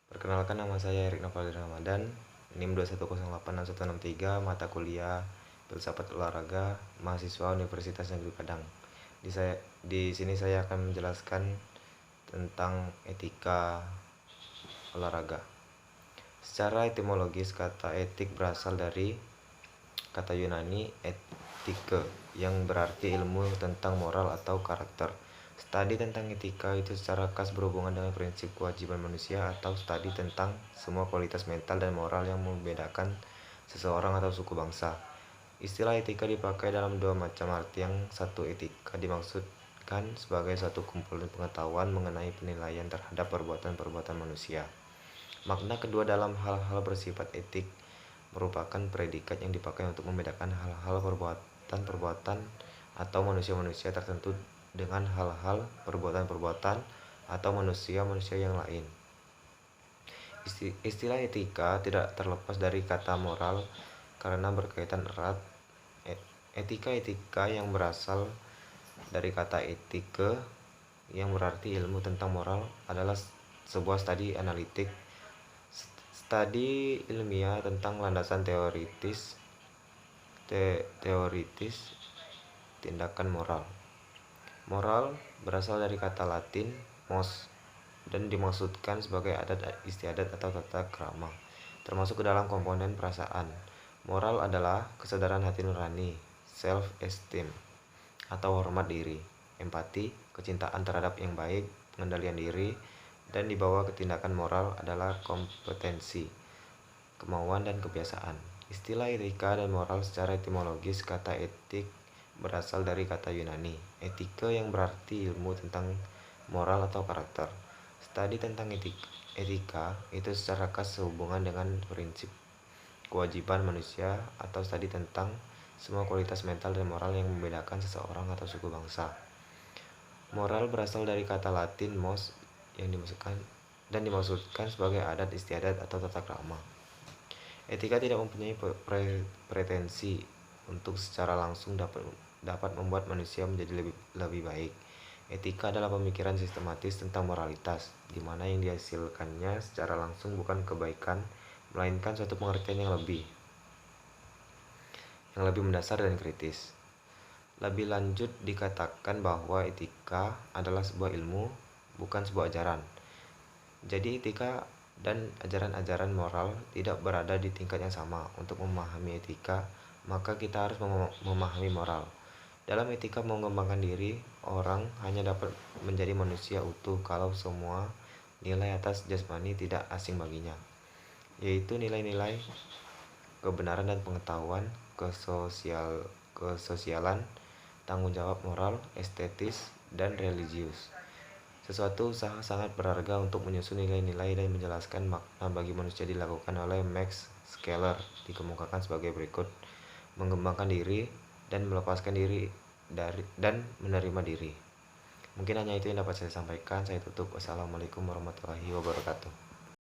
Perkenalkan, nama saya Erik Novaldi Ramadan, NIM 2108663, mata kuliah Filsafat Olahraga, mahasiswa Universitas Negeri Padang. Di sini saya akan menjelaskan tentang etika olahraga. Secara etimologis, kata etik berasal dari kata Yunani etike, yang berarti ilmu tentang moral atau karakter. Studi tentang etika itu secara khas berhubungan dengan prinsip kewajiban manusia atau studi tentang semua kualitas mental dan moral yang membedakan seseorang atau suku bangsa. Istilah etika dipakai dalam dua macam arti. Yang satu, etika dimaksudkan sebagai suatu kumpulan pengetahuan mengenai penilaian terhadap perbuatan-perbuatan manusia. Makna kedua, dalam hal-hal bersifat etik, merupakan predikat yang dipakai untuk membedakan hal-hal perbuatan-perbuatan atau manusia-manusia tertentu dengan hal-hal perbuatan-perbuatan atau manusia-manusia yang lain. Istilah etika tidak terlepas dari kata moral karena berkaitan erat. Etika yang berasal dari kata etike yang berarti ilmu tentang moral adalah sebuah studi analitik, studi ilmiah tentang landasan teoritis tindakan moral. Moral berasal dari kata Latin mos dan dimaksudkan sebagai adat istiadat atau tata krama, termasuk ke dalam komponen perasaan. Moral adalah kesadaran hati nurani, self-esteem atau hormat diri, empati, kecintaan terhadap yang baik, pengendalian diri, dan di bawah ketindakan moral adalah kompetensi, kemauan, dan kebiasaan. Istilah etika dan moral secara etimologis, kata etik berasal dari kata Yunani etike yang berarti ilmu tentang moral atau karakter. Studi tentang etika itu secara khas sehubungan dengan prinsip kewajiban manusia atau studi tentang semua kualitas mental dan moral yang membedakan seseorang atau suku bangsa. Moral berasal dari kata Latin mos yang dimaksudkan sebagai adat istiadat atau tata krama. Etika tidak mempunyai pretensi untuk secara langsung dapat membuat manusia menjadi lebih baik. Etika adalah pemikiran sistematis tentang moralitas, di mana yang dihasilkannya secara langsung bukan kebaikan, melainkan suatu pengertian yang lebih mendasar dan kritis. Lebih lanjut, dikatakan bahwa etika adalah sebuah ilmu, bukan sebuah ajaran. Jadi etika dan ajaran-ajaran moral tidak berada di tingkat yang sama. Untuk memahami etika, maka kita harus memahami moral. Dalam etika mengembangkan diri, orang hanya dapat menjadi manusia utuh kalau semua nilai atas jasmani tidak asing baginya, yaitu nilai-nilai kebenaran dan pengetahuan, kesosialan, tanggung jawab moral, estetis, dan religius. Sesuatu usaha sangat berharga untuk menyusun nilai-nilai dan menjelaskan makna bagi manusia dilakukan oleh Max Scheler, dikemukakan sebagai berikut: mengembangkan diri dan melepaskan diri dan menerima diri. Mungkin hanya itu yang dapat saya sampaikan. Saya tutup. Wassalamualaikum warahmatullahi wabarakatuh.